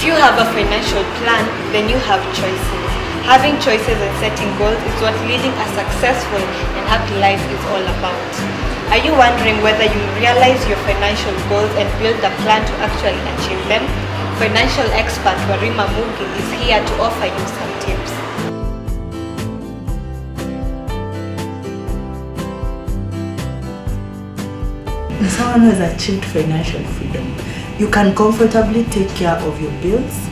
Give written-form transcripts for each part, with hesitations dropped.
you have a financial plan, then you have choices. Having choices and setting goals is what leading a successful and happy life is all about. Are you wondering whether you realize your financial goals and build a plan to actually achieve them? Financial expert Warima Mugi is here to offer you some tips. Someone who has achieved financial freedom, you can comfortably take care of your bills,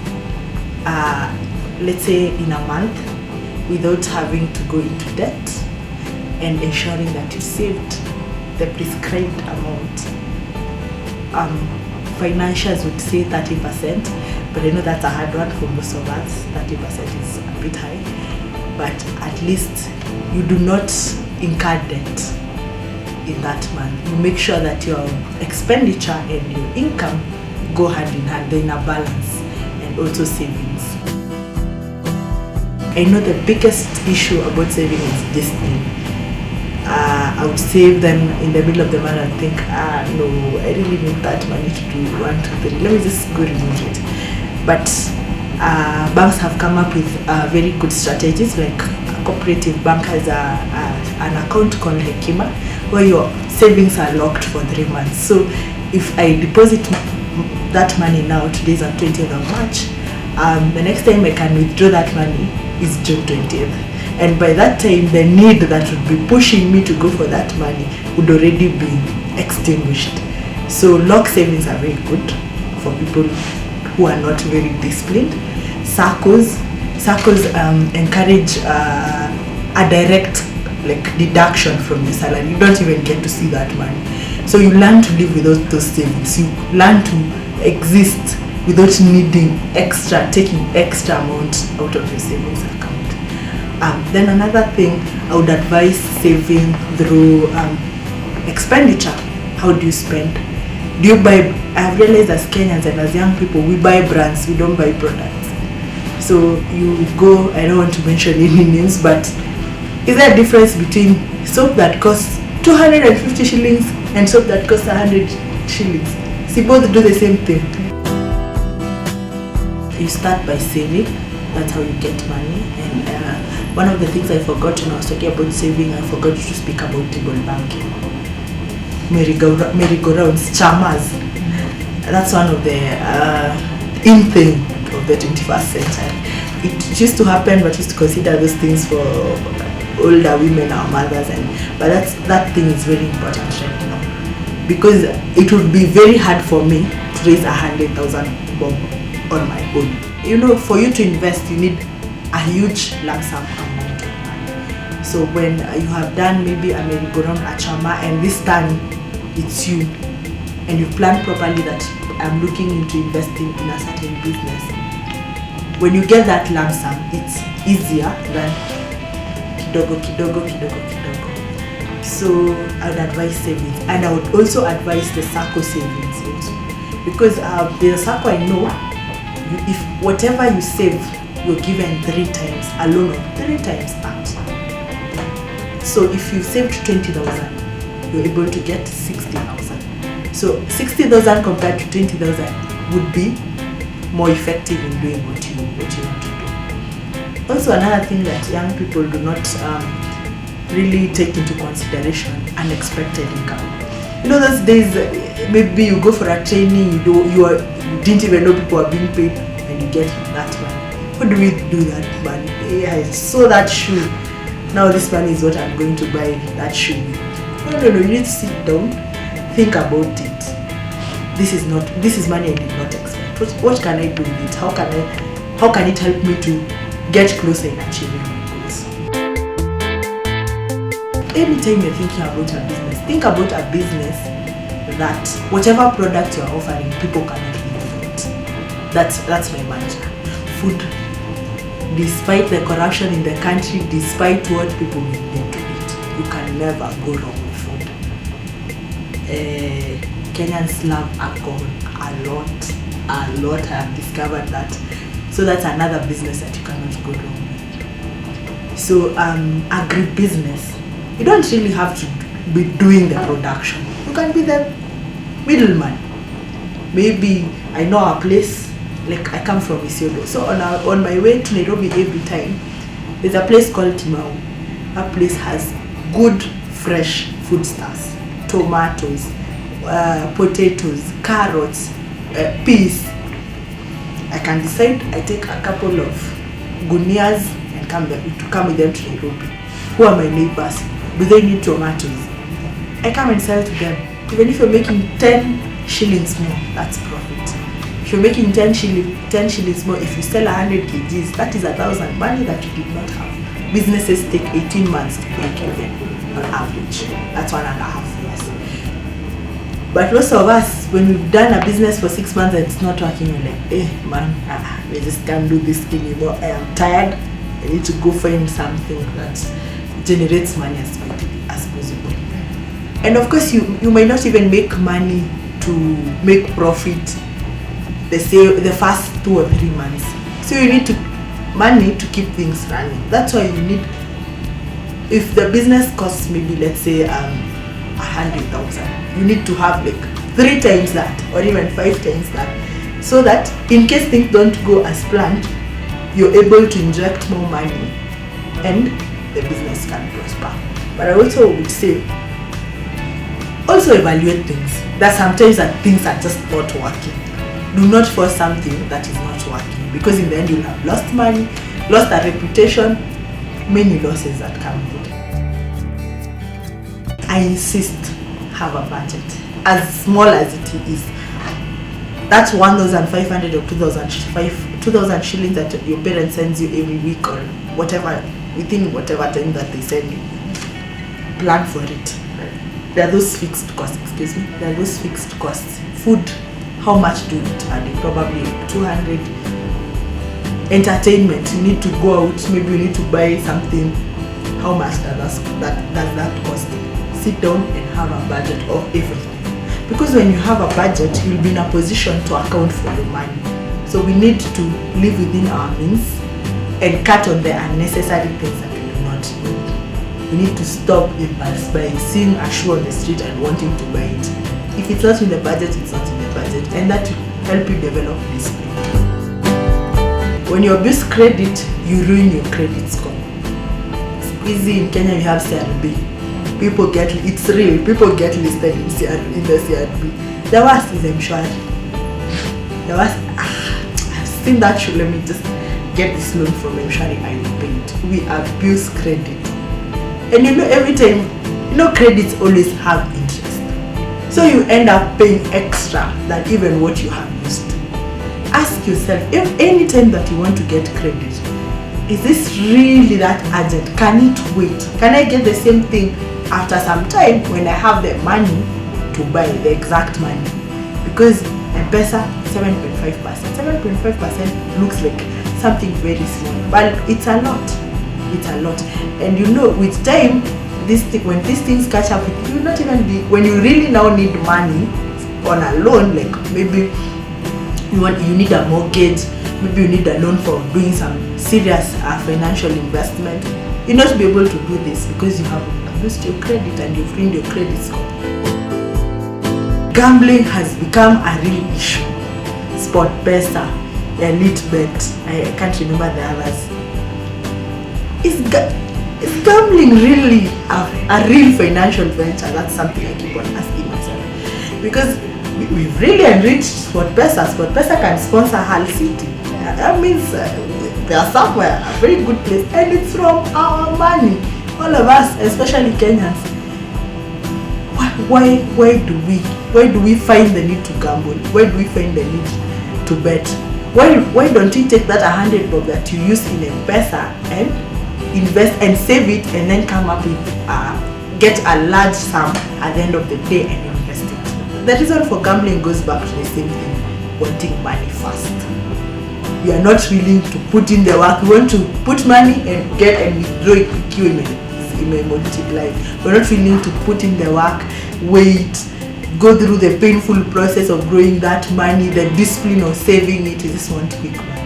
let's say in a month, without having to go into debt, and ensuring that you saved the prescribed amount. Financials would say 30%, but I know that's a hard one for most of us. 30% is a bit high, but at least you do not incur debt in that month. You make sure that your expenditure and your income go hand in hand, they're in a balance, and also savings. I know the biggest issue about saving is discipline. I would save them in the middle of the month and think, no, I really need that money to do 1, 2, 3. Let me just go remove it. But banks have come up with very good strategies. Like a cooperative bank has an account called Hekima, where your savings are locked for 3 months. So if I deposit that money now, today's on 20th of March, the next time I can withdraw that money is June 20th. And by that time, the need that would be pushing me to go for that money would already be extinguished. So lock savings are very good for people who are not very disciplined. SACCOs encourage a direct deduction from your salary. You don't even get to see that money. So you learn to live without those savings. You learn to exist without needing taking extra amounts out of your savings account. Then another thing, I would advise saving through expenditure. How do you spend? Do you buy? I've realized as Kenyans and as young people, we buy brands, we don't buy products. So you go, I don't want to mention any names, but is there a difference between soap that costs 250 shillings and soap that costs 100 shillings? See, both do the same thing. You start by saving. That's how you get money. And one of the things I forgot when I was talking about saving, I forgot to speak about table banking. Merry-go-rounds, chamas. That's one of the in thing of the 21st century. It used to happen, but used to consider those things for older women, our mothers, but that thing is very important right now, because it would be very hard for me to raise 100,000 bob on my own. You know, for you to invest, you need a huge lump sum amount of money. So when you have done maybe a merry-go-round, a chama, and this time it's you, and you plan properly that I'm looking into investing in a certain business, when you get that lump sum, it's easier than kidogo. So I would advise savings, and I would also advise the SACCO savings also, because the SACCO, I know, if whatever you save, you're given 3 times, a loan of 3 times that. So if you saved 20,000, you're able to get 60,000. So 60,000 compared to 20,000 would be more effective in doing what you want to do. Also, another thing that young people do not really take into consideration, unexpected income. You know, those days, maybe you go for a training, you didn't even know people are being paid, and you get that money. What do we do that money? Hey, I saw that shoe. Now this money is what I'm going to buy that shoe with. No, you need to sit down, think about it. This is money I did not expect. What can I do with it? How can it help me to get closer in achieving my goals? Anytime you're thinking about a business, think about a business that whatever product you're offering, people cannot live without. That's my mantra. Food, despite the corruption in the country, despite what people need to eat, you can never go wrong with food. Kenyans love alcohol a lot. I have discovered that. So that's another business that you cannot go wrong with. So agribusiness, you don't really have to be doing the production. You can be the middleman. Maybe I know a place like I come from Isiolo. So on my way to Nairobi every time, there's a place called Timau. That place has good fresh foodstuffs, tomatoes, potatoes, carrots, peas. I can decide I take a couple of gunias and come with them to Nairobi. Who are my neighbors? Do they need tomatoes? I come and sell to them. Even if you're making 10 shillings more, that's profit. If you're making 10 shillings more, if you sell 100 kgs, that is 1,000 money that you did not have. Businesses take 18 months to break even on average. That's 1.5 years. But most of us, when we've done a business for 6 months and it's not working, we're like, we just can't do this anymore. I am tired. I need to go find something that generates money as quickly as possible. And of course, you might not even make money to make profit the first 2 or 3 months. So you need money to keep things running. That's why you need, if the business costs maybe, let's say 100,000, you need to have like 3 times that or even 5 times that, so that in case things don't go as planned, you're able to inject more money and the business can prosper. But I also would say, also evaluate things. That sometimes that things are just not working. Do not force something that is not working, because in the end you'll have lost money, lost a reputation, many losses that come with it. I insist, have a budget, as small as it is. That's 1,500 or 2,000 shillings that your parents sends you every week or whatever, within whatever time that they send you. Plan for it. There are those fixed costs, There are those fixed costs. Food, how much do you eat? And probably 200. Entertainment, you need to go out, maybe you need to buy something. How much does that cost? Sit down and have a budget of everything. Because when you have a budget, you'll be in a position to account for your money. So we need to live within our means and cut on the unnecessary things that we do not need. We need to stop impulse buying, seeing a shoe on the street and wanting to buy it. If it's not in the budget, it's not in the budget, and that will help you develop discipline. When you abuse credit, you ruin your credit score. It's easy in Kenya, we have CRB. It's real, people get listed in the CRB. The worst is M-Shwari. The worst, I've seen that show, let me just get this loan from M-Shwari, I will pay it. We abuse credit. And every time, credits always have interest. So you end up paying extra than even what you have used. Ask yourself, if any time that you want to get credit, is this really that urgent? Can it wait? Can I get the same thing after some time when I have the money to buy the exact money? Because M-Pesa 7.5%. 7.5% looks like something very small, but it's a lot. It's a lot. And with time, when these things catch up with you, not even when you really now need money on a loan, like maybe you need a mortgage, maybe you need a loan for doing some serious financial investment, you'll not be able to do this because you have abused your credit and you've ruined your credit score. Gambling has become a real issue. SportPesa, EliteBet, I can't remember the others. Is gambling really a real financial venture? That's something I keep on asking myself. Because we've really enriched SportPesa. SportPesa can sponsor Hull City. That means they are somewhere, a very good place, and it's from our money. All of us, especially Kenyans. Why do we find the need to gamble? Why do we find the need to bet? Why don't you take that 100 bob that you use in M-Pesa and invest and save it, and then come up with get a large sum at the end of the day and invest it? The reason for gambling goes back to the same thing: wanting money fast. We are not willing to put in the work. We want to put money and get and withdraw it quickly. It may multiply. We're not willing to put in the work, wait, go through the painful process of growing that money, the discipline of saving it. We just want quick money.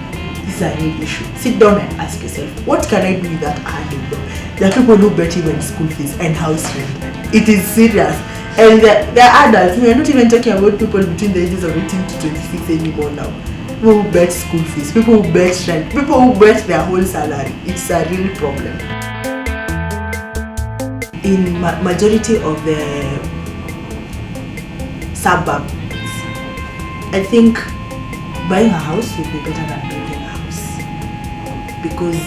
This is a real issue. Sit down and ask yourself, what can I do with that 100 bob? There are people who bet even school fees and house rent. It is serious. And they're adults. We are not even talking about people between the ages of 18 to 26 anymore now. people who bet school fees, people who bet rent, people who bet their whole salary. It's a real problem. In majority of the suburbs, I think buying a house would be better than building a house, because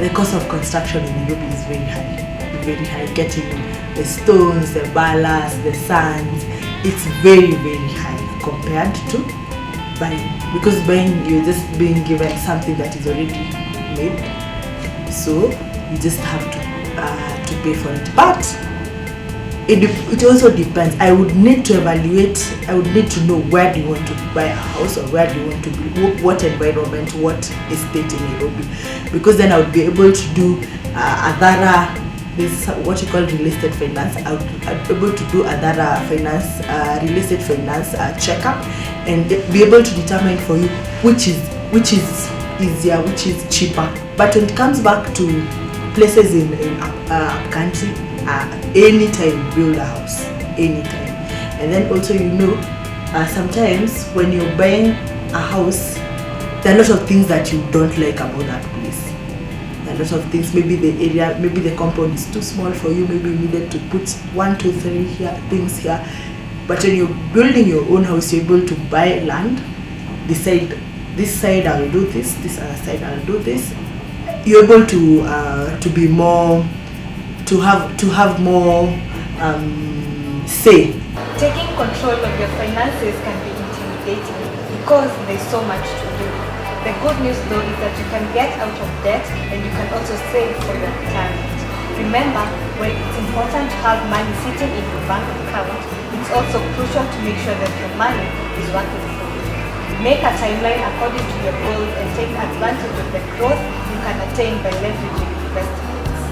the cost of construction in Nairobi is very high. Very high. Getting the stones, the ballast, the sands, it's very, very high compared to buying. Because buying, you're just being given something that is already made, so you just have to pay for it. But it also depends. I would need to evaluate. I would need to know where do you want to buy a house, or where do you want to be, what environment, what estate in Nairobi, because then I would be able to do Adhara. This is what you call real estate finance. I'd be able to do Adhara finance, real estate finance checkup, and be able to determine for you which is easier, which is cheaper. But when it comes back to places in country, anytime build a house, anytime. And then also, sometimes when you're buying a house, there are a lot of things that you don't like about that place. There are a lot of things. Maybe the area, maybe the compound is too small for you. Maybe you needed to put 1, 2, 3 things here. But when you're building your own house, you're able to buy land, decide this side I'll do this other side I'll do this. You're able to be more, to have more say. Taking control of your finances can be intimidating because there's so much to do. The good news though is that you can get out of debt and you can also save for your retirement. Remember, when it's important to have money sitting in your bank account, it's also crucial to make sure that your money is working for you. Make a timeline according to your goals and take advantage of the growth you can attain by leveraging